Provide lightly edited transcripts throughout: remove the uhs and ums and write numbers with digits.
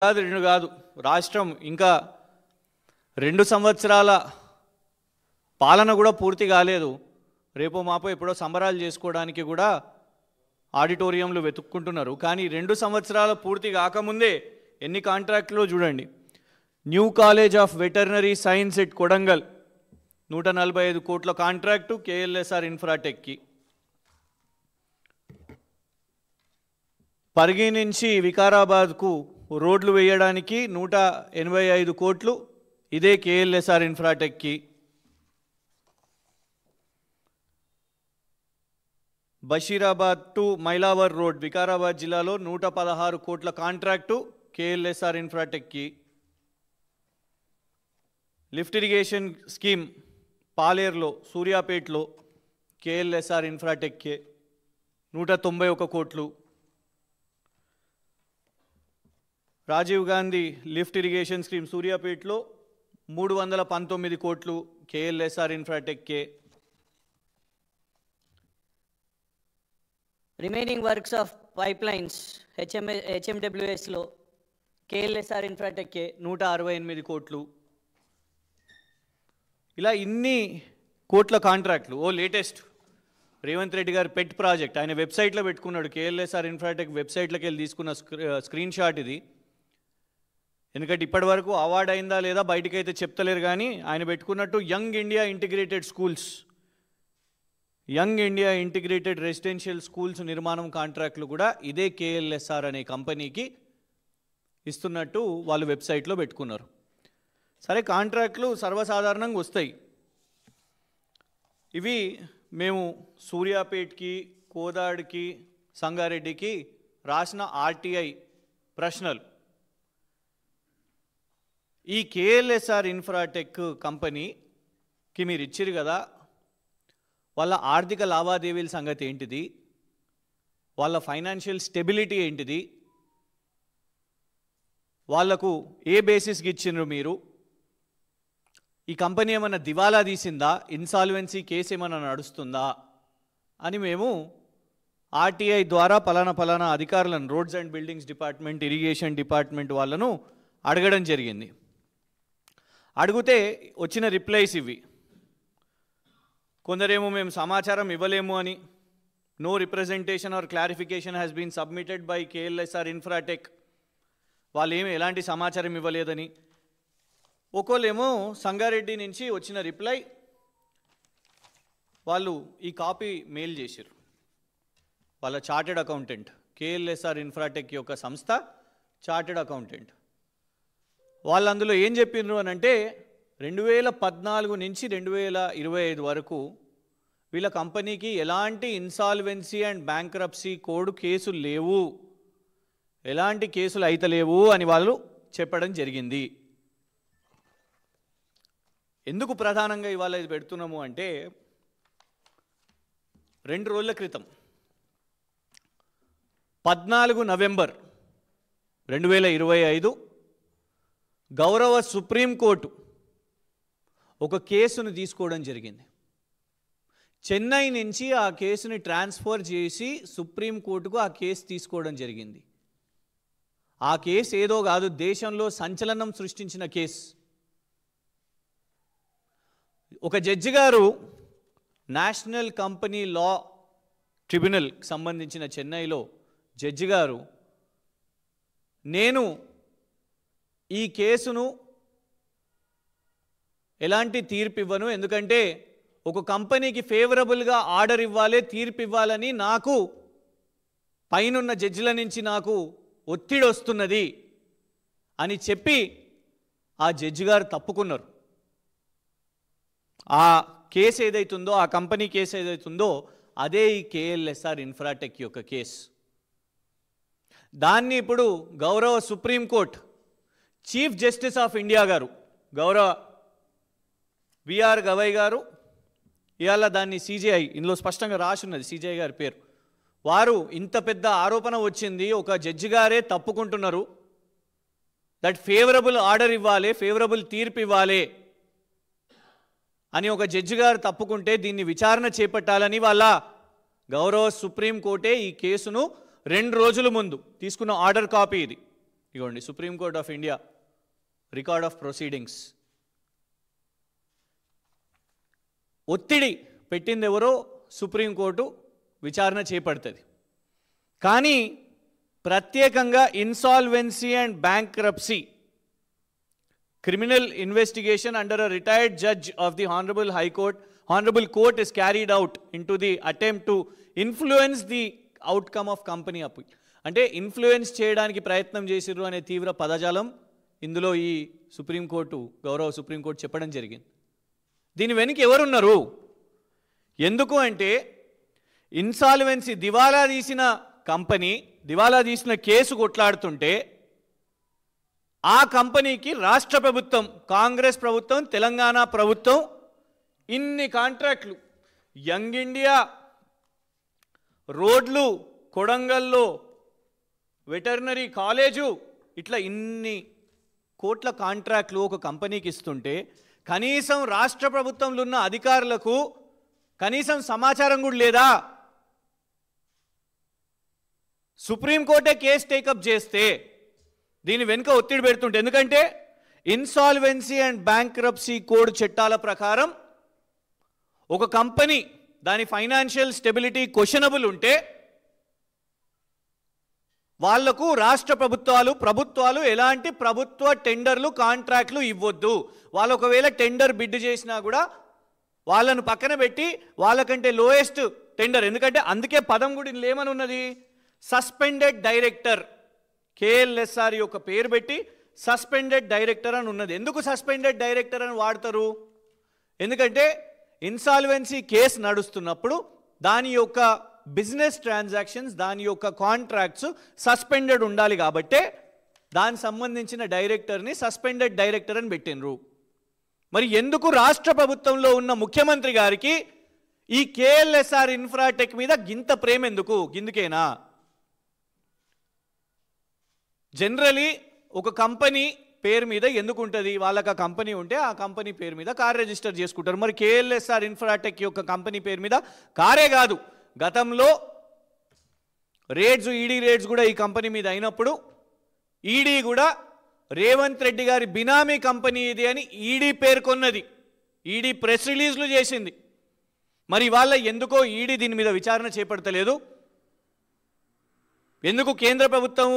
కాదు రెండు కాదు రాష్ట్రం ఇంకా 2 సంవత్సరాల పాలన కూడా పూర్తి కాలేదు. రేపో మాపో ఎప్పుడో సంబరాలు చేసుకోవడానికి కూడా ఆడిటోరియంలు వెతుక్కుంటున్నారు. కానీ 2 సంవత్సరాల పూర్తి కాకముందే ఎన్ని కాంట్రాక్టులు చూడండి. New college of veterinary science at Kodangal 145 కోట్ల కాంట్రాక్టు కేఎల్ఎస్ఆర్ ఇన్ఫ్రాటెక్కి. పరిగి నుంచి వికారాబాద్కు రోడ్లు వేయడానికి 185 కోట్లు ఇదే కేఎల్ఎస్ఆర్ ఇన్ఫ్రాటెక్కి. బషీరాబాద్ టు మైలావర్ రోడ్ వికారాబాద్ జిల్లాలో 116 కోట్ల కాంట్రాక్టు కేఎల్ఎస్ఆర్ ఇన్ఫ్రాటెక్కి. లిఫ్ట్ ఇరిగేషన్ స్కీమ్ పాలేరులో సూర్యాపేటలో కేఎల్ఎస్ఆర్ ఇన్ఫ్రాటెక్కే 191 కోట్లు. Rajiv Gandhi lift irrigation scheme సూర్యాపేటలో 319 కోట్లు కేఎల్ఎస్ఆర్ ఇన్ఫ్రాటెక్కే. రిమైనింగ్ వర్క్స్ ఆఫ్ పైప్లైన్స్ హెచ్ఎండబ్ల్యూఎస్లో కేఎల్ఎస్ఆర్ ఇన్ఫ్రాటెక్కే 168 కోట్లు. ఇలా ఇన్ని కోట్ల కాంట్రాక్ట్లు. లేటెస్ట్ రేవంత్ రెడ్డి గారు పెట్ ప్రాజెక్ట్ ఆయన వెబ్సైట్లో పెట్టుకున్నాడు. కేఎల్ఎస్ఆర్ ఇన్ఫ్రాటెక్ వెబ్సైట్లోకి వెళ్ళి తీసుకున్న స్క్రీన్ షాట్ ఇది. ఎందుకంటే ఇప్పటి వరకు అవార్డు అయిందా లేదా బయటకైతే చెప్తలేరు, కానీ ఆయన పెట్టుకున్నట్టు young India integrated schools, young India integrated residential schools నిర్మాణం కాంట్రాక్ట్లు కూడా ఇదే కేఎల్ఎస్ఆర్ అనే కంపెనీకి ఇస్తున్నట్టు వాళ్ళు వెబ్సైట్లో పెట్టుకున్నారు. సరే, కాంట్రాక్ట్లు సర్వసాధారణంగా వస్తాయి. ఇవి మేము సూర్యాపేట్కి, కోదాడికి, సంగారెడ్డికి రాసిన ఆర్టీఐ ప్రశ్నలు. ఈ కేఎల్ఎస్ఆర్ ఇన్ఫ్రాటెక్ కంపెనీకి మీరు ఇచ్చిరు కదా, వాళ్ళ ఆర్థిక లావాదేవీల సంగతి ఏంటిది, వాళ్ళ ఫైనాన్షియల్ స్టెబిలిటీ ఏంటిది, వాళ్లకు ఏ బేసిస్కి ఇచ్చినారు మీరు, ఈ కంపెనీ ఏమైనా దివాలా తీసిందా, ఇన్సాల్వెన్సీ కేసు ఏమైనా నడుస్తుందా అని మేము ఆర్టీఐ ద్వారా పలానా అధికారులను, roads and buildings department, irrigation department వాళ్ళను అడగడం జరిగింది. అడిగితే వచ్చిన రిప్లైస్ ఇవి. కొందరేమో మేము సమాచారం ఇవ్వలేము అని, no representation or clarification has been submitted by KLSR infratech, వాళ్ళు ఏమి ఎలాంటి సమాచారం ఇవ్వలేదని. ఒకళ్ళేమో సంగారెడ్డి నుంచి వచ్చిన రిప్లై, వాళ్ళు ఈ కాపీ మెయిల్ చేశారు. వాళ్ళ చార్టెడ్ అకౌంటెంట్, కేఎల్ఎస్ఆర్ ఇన్ఫ్రాటెక్ యొక్క సంస్థ చార్టెడ్ అకౌంటెంట్, వాళ్ళు అందులో ఏం చెప్పినారు అని అంటే 2014 నుంచి 2025 వరకు వీళ్ళ కంపెనీకి ఎలాంటి ఇన్సాల్వెన్సీ అండ్ బ్యాంక్రప్సీ కోడ్ కేసులు లేవు, ఎలాంటి కేసులు అయితలేవు అని వాళ్ళు చెప్పడం జరిగింది. ఎందుకు ప్రధానంగా ఇవాళ ఇది పెడుతున్నాము అంటే, 2 రోజుల క్రితం 14 నవంబర్ 2025 గౌరవ సుప్రీంకోర్టు ఒక కేసును తీసుకోవడం జరిగింది. చెన్నై నుంచి ఆ కేసుని ట్రాన్స్ఫర్ చేసి సుప్రీంకోర్టుకు ఆ కేసు తీసుకోవడం జరిగింది. ఆ కేసు ఏదో కాదు, దేశంలో సంచలనం సృష్టించిన కేసు. ఒక జడ్జి గారు నేషనల్ కంపెనీ లా ట్రిబ్యునల్కి సంబంధించిన చెన్నైలో జడ్జి గారు, నేను ఈ కేసును ఎలాంటి తీర్పు ఇవ్వను, ఎందుకంటే ఒక కంపెనీకి ఫేవరబుల్గా ఆర్డర్ ఇవ్వాలి, తీర్పు ఇవ్వాలని నాకు పైనున్న జడ్జిల నుంచి నాకు ఒత్తిడి వస్తున్నది అని చెప్పి ఆ జడ్జి గారు తప్పుకున్నారు. ఆ కేసు ఏదైతుందో, ఆ కంపెనీ కేసు ఏదైతుందో అదే ఈ కేఎల్ఎస్ఆర్ ఇన్ఫ్రాటెక్ యొక్క కేసు. దాన్ని ఇప్పుడు గౌరవ supreme court chief justice of India గారు, గౌరవ బిఆర్ గవై గారు, ఇవాళ దాన్ని సిజేఐ, ఇందులో స్పష్టంగా రాసి ఉన్నది సిజేఐ గారి పేరు, వారు ఇంత పెద్ద ఆరోపణ వచ్చింది, ఒక జడ్జి గారే తప్పుకుంటున్నారు, దట్ ఫేవరబుల్ ఆర్డర్ ఇవ్వాలి, ఫేవరబుల్ తీర్పు ఇవ్వాలి అని ఒక జడ్జి గారు తప్పుకుంటే దీన్ని విచారణ చేపట్టాలని వాళ్ళ గౌరవ సుప్రీంకోర్టే ఈ కేసును 2 రోజుల ముందు తీసుకున్న ఆర్డర్ కాపీ ఇది. ఇగోండి supreme court of India record of proceedings. ఒత్తిడి పెట్టింది ఎవరో సుప్రీంకోర్టు విచారణ చేపడుతుంది. కానీ ప్రత్యేకంగా insolvency and bankruptcy criminal investigation under a retired judge of the honorable court is carried out into the attempt to influence the outcome of company appeal. అంటే influence చేయడానికి ప్రయత్నం చేసిర్రు అనే తీవ్ర పదజాలం ఇందులో ఈ గౌరవ సుప్రీంకోర్టు చెప్పడం జరిగింది. దీని వెనుక ఎవరున్నారు? ఎందుకు అంటే ఇన్సాల్వెన్సీ దివాలా తీసిన కంపెనీ దివాలా తీసిన కేసు కొట్లాడుతుంటే ఆ కంపెనీకి రాష్ట్ర ప్రభుత్వం, కాంగ్రెస్ ప్రభుత్వం, తెలంగాణ ప్రభుత్వం ఇన్ని కాంట్రాక్ట్లు, యంగ్ ఇండియా, రోడ్లు, కొడంగల్లో వెటర్నరీ కాలేజు, ఇట్లా ఇన్ని కోట్ల కాంట్రాక్ట్లు ఒక కంపెనీకి ఇస్తుంటే కనీసం రాష్ట్ర ప్రభుత్వంలో ఉన్న అధికారులకు కనీసం సమాచారం కూడా లేదా? సుప్రీంకోర్టే కేసు టేకప్ చేస్తే దీని వెనుక ఒత్తిడి పెడుతుంటే, ఎందుకంటే ఇన్సాల్వెన్సీ అండ్ బ్యాంక్రప్సీ కోడ్ చట్టాల ప్రకారం ఒక కంపెనీ దాని ఫైనాన్షియల్ స్టెబిలిటీ క్వశ్చనబుల్ ఉంటే వాళ్లకు రాష్ట్ర ప్రభుత్వాలు ఎలాంటి ప్రభుత్వ టెండర్లు, కాంట్రాక్ట్లు ఇవ్వద్దు. వాళ్ళు ఒకవేళ టెండర్ బిడ్ చేసినా కూడా వాళ్ళను పక్కన పెట్టి వాళ్ళకంటే లోయెస్ట్ టెండర్, ఎందుకంటే అందుకే పదం కూడా ఏమని ఉన్నది, సస్పెండెడ్ డైరెక్టర్, కేఎల్ఎస్ఆర్ యొక్క పేరు పెట్టి సస్పెండెడ్ డైరెక్టర్ అని ఉన్నది. ఎందుకు సస్పెండెడ్ డైరెక్టర్ అని వాడతారు? ఎందుకంటే ఇన్సాల్వెన్సీ కేసు నడుస్తున్నప్పుడు దాని యొక్క బిజినెస్ ట్రాన్సాక్షన్స్, దాని యొక్క కాంట్రాక్ట్స్ సస్పెండెడ్ ఉండాలి కాబట్టే దానికి సంబంధించిన డైరెక్టర్ని సస్పెండెడ్ డైరెక్టర్ అని పెట్టినరు. మరి ఎందుకు రాష్ట్ర ప్రభుత్వంలో ఉన్న ముఖ్యమంత్రి గారికి ఈ కేఎల్ఎస్ఆర్ ఇన్ఫ్రాటెక్ మీద గింత ప్రేమ ఎందుకు? గిందుకేనా? జనరలీ ఒక కంపెనీ పేరు మీద ఎందుకు ఉంటుంది? వాళ్ళకి ఆ కంపెనీ ఉంటే ఆ కంపెనీ పేరు మీద కార్ రిజిస్టర్ చేసుకుంటారు. మరి కేఎల్ఎస్ఆర్ ఇన్ఫ్రాటెక్ యొక్క కంపెనీ పేరు మీద కారే కాదు, గతంలో ఈడీ రేడ్స్ కూడా ఈ కంపెనీ మీద అయినప్పుడు ఈడీ కూడా రేవంత్ రెడ్డి గారి బినామీ కంపెనీ ఇది అని ఈడీ పేర్కొన్నది. ఈడీ ప్రెస్ రిలీజ్లు చేసింది. మరి వాళ్ళ ఎందుకో ఈడీ దీని మీద విచారణ చేపడతలేదు? ఎందుకు కేంద్ర ప్రభుత్వం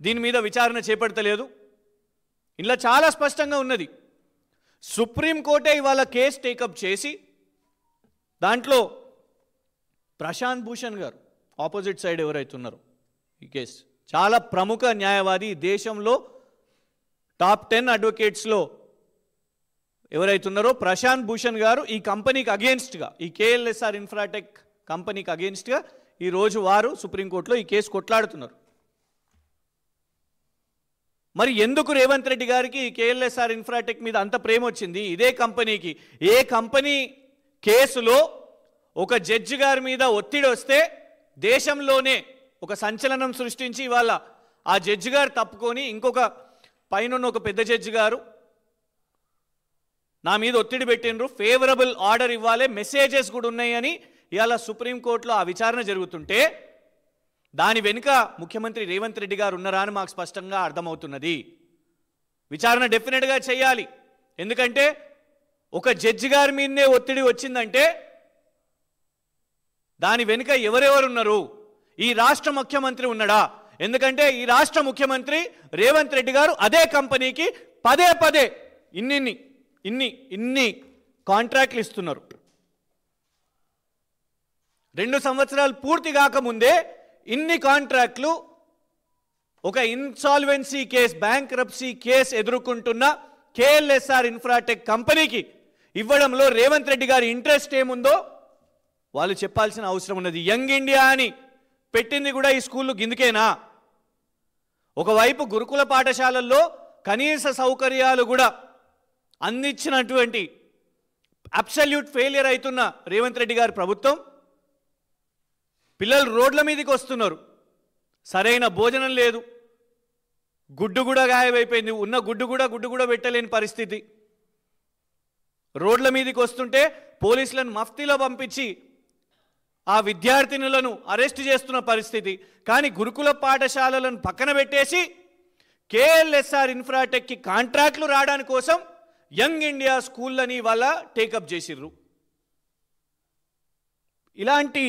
దీని మీద విచారణ చేపడతలేదు? ఇలా చాలా స్పష్టంగా ఉన్నది. సుప్రీంకోర్టే ఇవాళ కేసు టేకప్ చేసి దాంట్లో ప్రశాంత్ భూషణ్ గారు ఆపోజిట్ సైడ్ ఎవరైతున్నారో ఈ కేసు చాలా ప్రముఖ న్యాయవాది, దేశంలో టాప్ 10 అడ్వకేట్స్లో ఎవరైతున్నారో ప్రశాంత్ భూషణ్ గారు ఈ కంపెనీకి అగేన్స్ట్గా, ఈ కేఎల్ఎస్ఆర్ ఇన్ఫ్రాటెక్ కంపెనీకి అగేన్స్ట్గా ఈరోజు వారు సుప్రీంకోర్టులో ఈ కేసు కొట్లాడుతున్నారు. మరి ఎందుకు రేవంత్ రెడ్డి గారికి కేఎల్ఎస్ఆర్ ఇన్ఫ్రాటెక్ మీద అంత ప్రేమ వచ్చింది? ఇదే కంపెనీకి ఏ కంపెనీ కేసులో ఒక జడ్జి గారి మీద ఒత్తిడి వస్తే దేశంలోనే ఒక సంచలనం సృష్టించి ఇవాళ ఆ జడ్జి గారు తప్పుకొని ఇంకొక పైన ఒక పెద్ద జడ్జి గారు నా మీద ఒత్తిడి పెట్టినరు, ఫేవరబుల్ ఆర్డర్ ఇవ్వాలి, మెసేజెస్ కూడా ఉన్నాయని ఇవాళ సుప్రీంకోర్టులో ఆ విచారణ జరుగుతుంటే దాని వెనుక ముఖ్యమంత్రి రేవంత్ రెడ్డి గారు ఉన్నారా అని మాకు స్పష్టంగా అర్థమవుతున్నది. విచారణ డెఫినెట్గా చేయాలి. ఎందుకంటే ఒక జడ్జి గారి మీదనే ఒత్తిడి వచ్చిందంటే దాని వెనుక ఎవరెవరున్నారు? ఈ రాష్ట్ర ముఖ్యమంత్రి ఉన్నాడా? ఎందుకంటే ఈ రాష్ట్ర ముఖ్యమంత్రి రేవంత్ రెడ్డి గారు అదే కంపెనీకి పదే పదే ఇన్ని కాంట్రాక్ట్లు ఇస్తున్నారు. 2 సంవత్సరాలు పూర్తి కాకముందే ఇన్ని కాంట్రాక్ట్లు ఒక ఇన్సాల్వెన్సీ కేసు, బ్యాంక్రప్సీ కేసు ఎదుర్కొంటున్న కేఎల్ఎస్ఆర్ ఇన్ఫ్రాటెక్ కంపెనీకి ఇవ్వడంలో రేవంత్ రెడ్డి గారి ఇంట్రెస్ట్ ఏముందో వాళ్ళు చెప్పాల్సిన అవసరం ఉన్నది. యంగ్ ఇండియా అని పెట్టింది కూడా ఈ స్కూళ్ళు గిందుకేనా? ఒకవైపు గురుకుల పాఠశాలల్లో కనీస సౌకర్యాలు కూడా అందించినటువంటి అబ్సల్యూట్ ఫెయిలియర్ అవుతున్న రేవంత్ రెడ్డి గారి ప్రభుత్వం, పిల్లలు రోడ్ల మీదకి వస్తున్నారు, సరైన భోజనం లేదు, గుడ్డు కూడా గాయమైపోయింది, ఉన్న గుడ్డు కూడా పెట్టలేని పరిస్థితి. రోడ్ల మీదకి వస్తుంటే పోలీసులను మఫ్తీలో పంపించి ఆ విద్యార్థినులను అరెస్ట్ చేస్తున్న పరిస్థితి. కానీ గురుకుల పాఠశాలలను పక్కన పెట్టేసి కేఎల్ఎస్ఆర్ ఇన్ఫ్రాటెక్కి కాంట్రాక్ట్లు రావడానికి కోసం యంగ్ ఇండియా స్కూళ్ళని వాళ్ళ టేకప్ చేసిర్రు. ఇలాంటి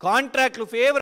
కాంట్రాక్ట్లు ఫేవర్